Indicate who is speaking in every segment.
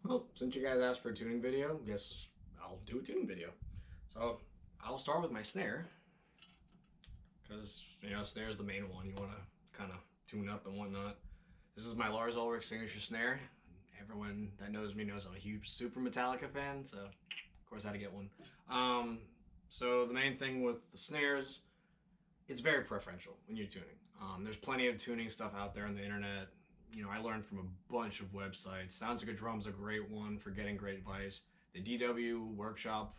Speaker 1: Well, since you guys asked for a tuning video, guess I'll do a tuning video. So I'll start with my snare, because snare is the main one you want to kind of tune up and whatnot. This is my Lars Ulrich signature snare. Everyone that knows me knows I'm a huge Super Metallica fan, so of course I had to get one. So the main thing with the snares, it's very preferential when you're tuning. There's plenty of tuning stuff out there on the internet. I learned from a bunch of websites. Sounds Like a Drum's a great one for getting great advice. The DW workshop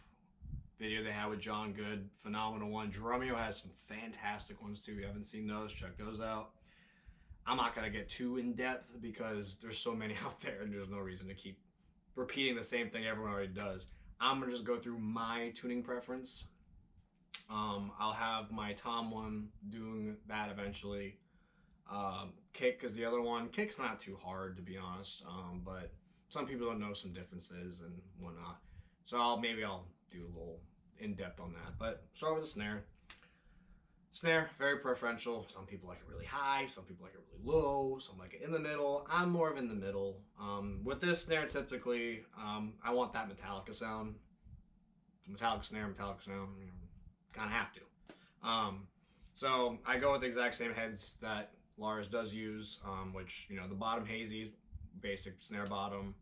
Speaker 1: video they had with John Good, phenomenal one. Drumeo has some fantastic ones too. If you haven't seen those, check those out. I'm not gonna get too in depth because there's so many out there and there's no reason to keep repeating the same thing everyone already does. I'm gonna just go through my tuning preference. I'll have my Tom one doing that eventually. Kick is the other one. Kick's not too hard to be honest, but some people don't know some differences and whatnot. So maybe I'll do a little in depth on that. But start with the snare. Snare, very preferential. Some people like it really high, some people like it really low, some like it in the middle. I'm more of in the middle. With this snare, typically, I want that Metallica sound. Metallica snare, Metallica sound, kind of have to. So I go with the exact same heads that Lars does use, which, the bottom hazy, basic snare bottom.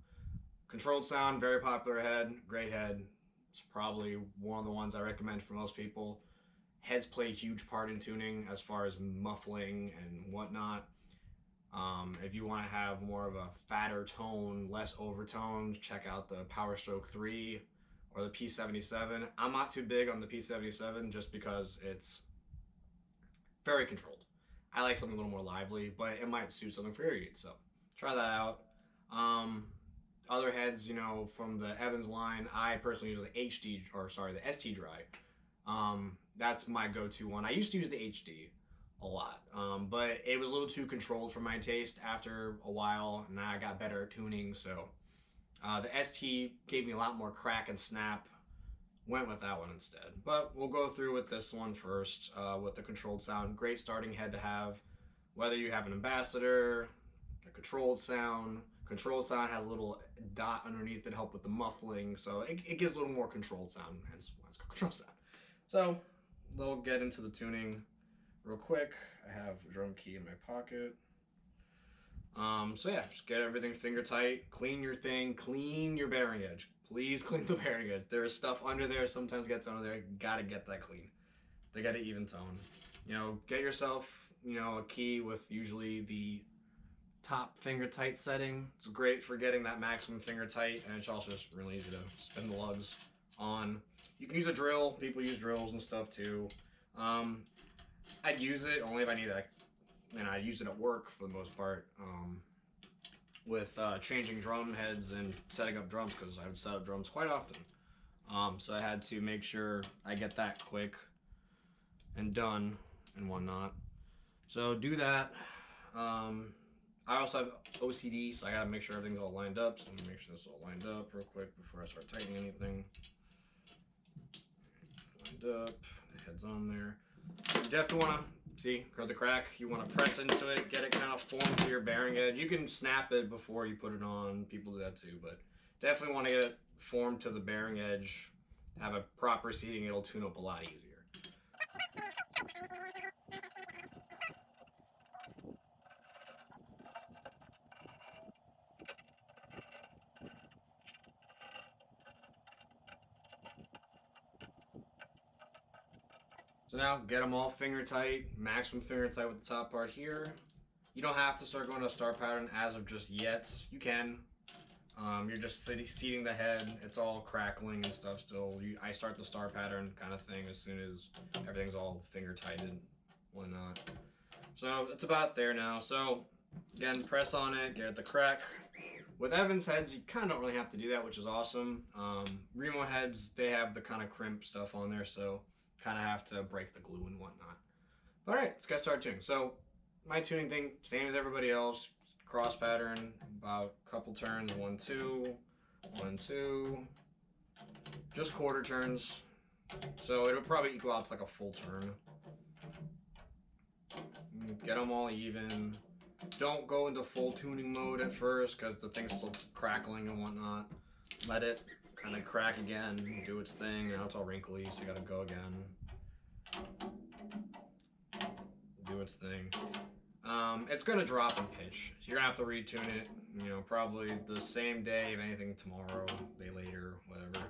Speaker 1: Controlled sound, very popular head, great head. It's probably one of the ones I recommend for most people. Heads play a huge part in tuning as far as muffling and whatnot. If you want to have more of a fatter tone, less overtones, check out the Power Stroke 3 or the P77. I'm not too big on the P77 just because it's very controlled. I like something a little more lively, but it might suit something for your ears, so try that out. Other heads, from the Evans line, I personally use the ST Dry. That's my go-to one. I used to use the HD a lot, but it was a little too controlled for my taste after a while. Now I got better at tuning, so the ST gave me a lot more crack and snap. Went with that one instead. But we'll go through with this one first, with the controlled sound. Great starting head to have, whether you have an ambassador, a controlled sound. Controlled sound has a little dot underneath that help with the muffling, so it gives a little more controlled sound, hence why it's called controlled sound. So we'll get into the tuning real quick. I have a drum key in my pocket. So yeah, just get everything finger tight, clean your thing, clean your bearing edge. Please clean the bearing edge. There is stuff under there, sometimes gets under there, gotta get that clean. They got an even tone. Get yourself, a key with usually the top finger tight setting. It's great for getting that maximum finger tight, and it's also just really easy to spin the lugs on. You can use a drill. People use drills and stuff too. I'd use it only if I need it, and I use it at work for the most part, with changing drum heads and setting up drums, because I would set up drums quite often. So I had to make sure I get that quick and done and whatnot. So do that. I also have OCD, so I gotta make sure everything's all lined up. So I'm gonna make sure this is all lined up real quick before I start tightening anything. Lined up, the head's on there. You definitely wanna, got the crack, you wanna press into it, get it kind of formed to your bearing edge. You can snap it before you put it on, people do that too, but definitely wanna get it formed to the bearing edge, have a proper seating, it'll tune up a lot easier. So now get them all finger tight, maximum finger tight with the top part here. You don't have to start going to a star pattern as of just yet. You can. You're just seating the head. It's all crackling and stuff still. I start the star pattern kind of thing as soon as everything's all finger tightened, whatnot. So it's about there now. So again, press on it, get the crack. With Evans heads, you kind of don't really have to do that, which is awesome. Remo heads, they have the kind of crimp stuff on there, so kind of have to break the glue and whatnot. All right, let's get started tuning. So my tuning thing, same as everybody else. Cross pattern, about a couple turns, 1, 2, 1, 2. Just quarter turns. So it'll probably equal out to like a full turn. Get them all even. don't go into full tuning mode at first because the thing's still crackling and whatnot. Let it kind of crack again, do its thing. Now it's all wrinkly, so you gotta go again. Do its thing. It's gonna drop in pitch. So you're gonna have to retune it, you know, probably the same day, if anything tomorrow, day later, whatever.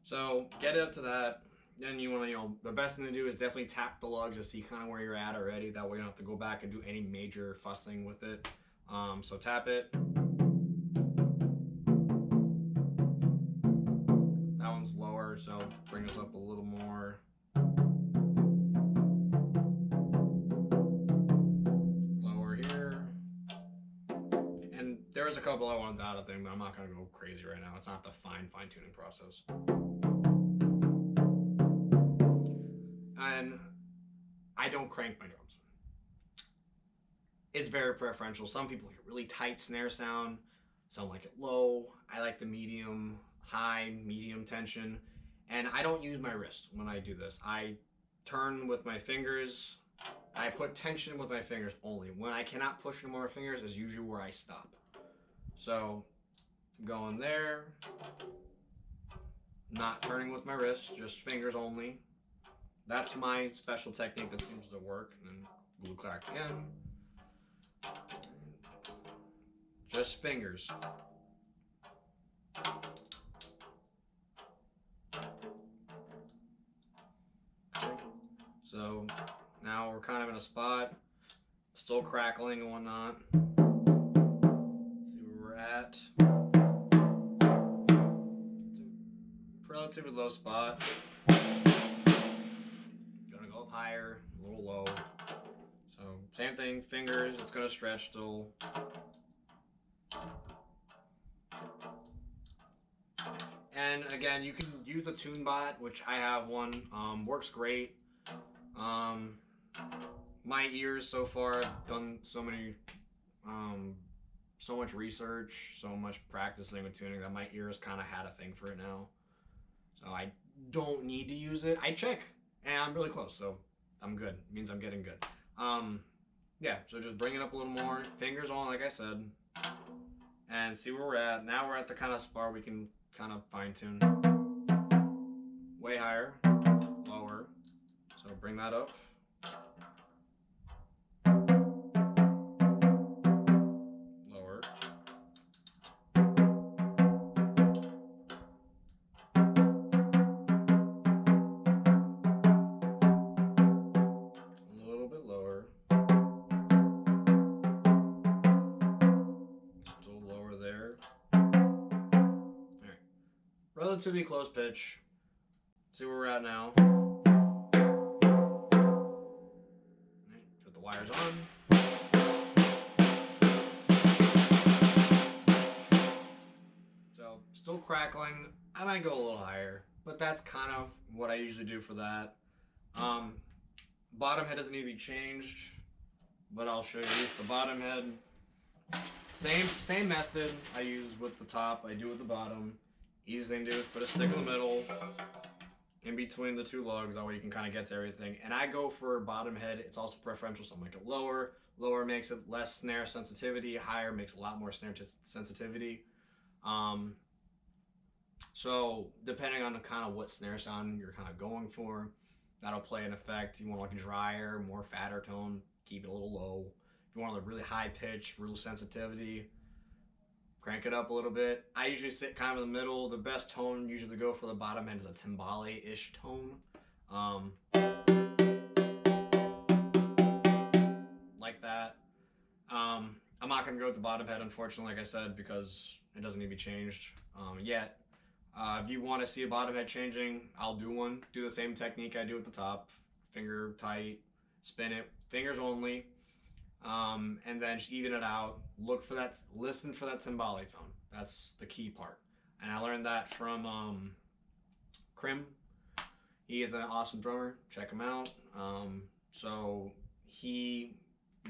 Speaker 1: So get it up to that. Then you want to, you know, the best thing to do is definitely tap the lugs to see kind of where you're at already. That way you don't have to go back and do any major fussing with it. So tap it. That one's lower, so bring us up a little more. Lower here. And there's a couple other ones out of thing, but I'm not going to go crazy right now. It's not the fine tuning process. And I don't crank my drums. It's very preferential. Some people like a really tight snare sound. Some like it low. I like the medium, high, medium tension. And I don't use my wrist when I do this. I turn with my fingers. I put tension with my fingers only. When I cannot push any more fingers is usually where I stop. So going there. Not turning with my wrist, just fingers only. That's my special technique that seems to work. And then glue clack again. Just fingers. Okay. So now we're kind of in a spot, still crackling and whatnot. Let's see where we're at. It's a relatively low spot. Up higher, a little low. So same thing, fingers, it's gonna stretch still. And again, you can use the tune bot, which I have one, works great. My ears so far, I've done so many, so much research, so much practicing with tuning that my ears kind of had a thing for it now. So I don't need to use it. I check. And I'm really close, so I'm good. It means I'm getting good. Yeah, so just bring it up a little more. Fingers on, like I said. And see where we're at. Now we're at the kind of spot we can kind of fine tune. Way higher, lower. So bring that up. Lower. Relatively close pitch. See where we're at now. Put the wires on. So still crackling. I might go a little higher, but that's kind of what I usually do for that. Bottom head doesn't need to be changed, but I'll show you at least the bottom head. Same method I use with the top, I do with the bottom. Easiest thing to do is put a stick in the middle, in between the two lugs, that way you can kind of get to everything. And I go for bottom head, it's also preferential, so I make it lower. Lower makes it less snare sensitivity, higher makes a lot more snare sensitivity. So depending on the kind of what snare sound you're kind of going for, that'll play an effect. You want like a drier, more fatter tone, keep it a little low. If you want a really high pitch, real sensitivity, crank it up a little bit. I usually sit kind of in the middle. The best tone usually to go for the bottom end is a timbale-ish tone. Like that. I'm not going to go with the bottom head, unfortunately, like I said, because it doesn't need to be changed yet. If you want to see a bottom head changing, I'll do one. Do the same technique I do at the top. Finger tight, spin it, fingers only. And then just even it out. Look for that, listen for that timbale tone. That's the key part. And I learned that from Krim. He is an awesome drummer. Check him out. So he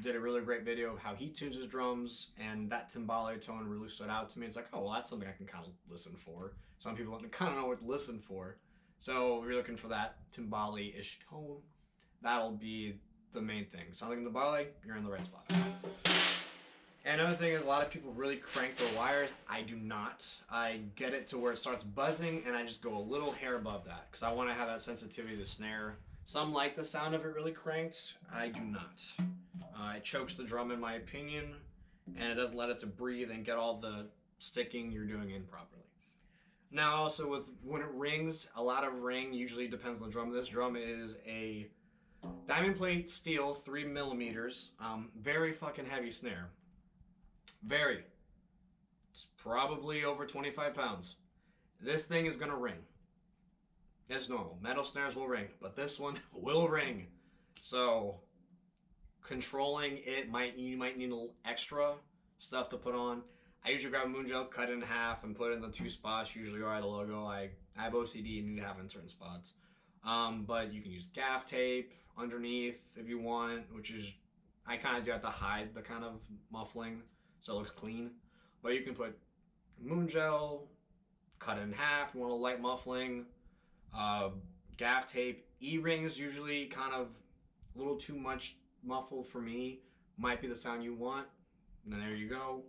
Speaker 1: did a really great video of how he tunes his drums, and that timbale tone really stood out to me. It's like, oh, well, that's something I can kind of listen for. Some people don't kind of know what to listen for. So if you're looking for that timbale-ish tone, that'll be the main thing. Something in the timbale, you're in the right spot. And another thing is a lot of people really crank their wires. I do not. I get it to where it starts buzzing and I just go a little hair above that because I want to have that sensitivity to the snare. Some like the sound of it really cranked. I do not. It chokes the drum in my opinion, and it doesn't let it to breathe and get all the sticking you're doing in properly. Now also with when it rings, a lot of ring usually depends on the drum. This drum is a diamond plate steel 3mm, very fucking heavy snare. Very. It's probably over 25 pounds. This thing is gonna ring. It's normal. Metal snares will ring, but this one will ring. So controlling it you might need a little extra stuff to put on. I usually grab a moon gel, cut it in half, and put it in the 2 spots. Usually where I have a logo. I have OCD and need to have it in certain spots. But you can use gaff tape underneath if you want, which is I kind of do have to hide the kind of muffling so it looks clean. But you can put moon gel, cut it in half. You want a light muffling. Gaff tape. E-rings usually kind of a little too much muffled for me. Might be the sound you want. And there you go.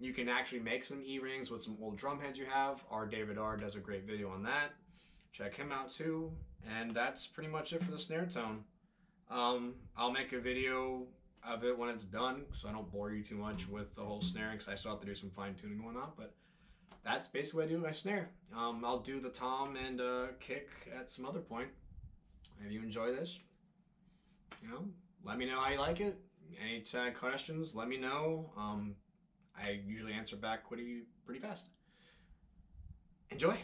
Speaker 1: You can actually make some E-rings with some old drum heads you have. Our David R does a great video on that. Check him out too. And that's pretty much it for the snare tone. I'll make a video of it when it's done so I don't bore you too much with the whole snaring because I still have to do some fine tuning and whatnot. But that's basically what I do with my snare. I'll do the tom and kick at some other point. If you enjoy this, let me know how you like it. Any questions, let me know. I usually answer back pretty fast. Enjoy.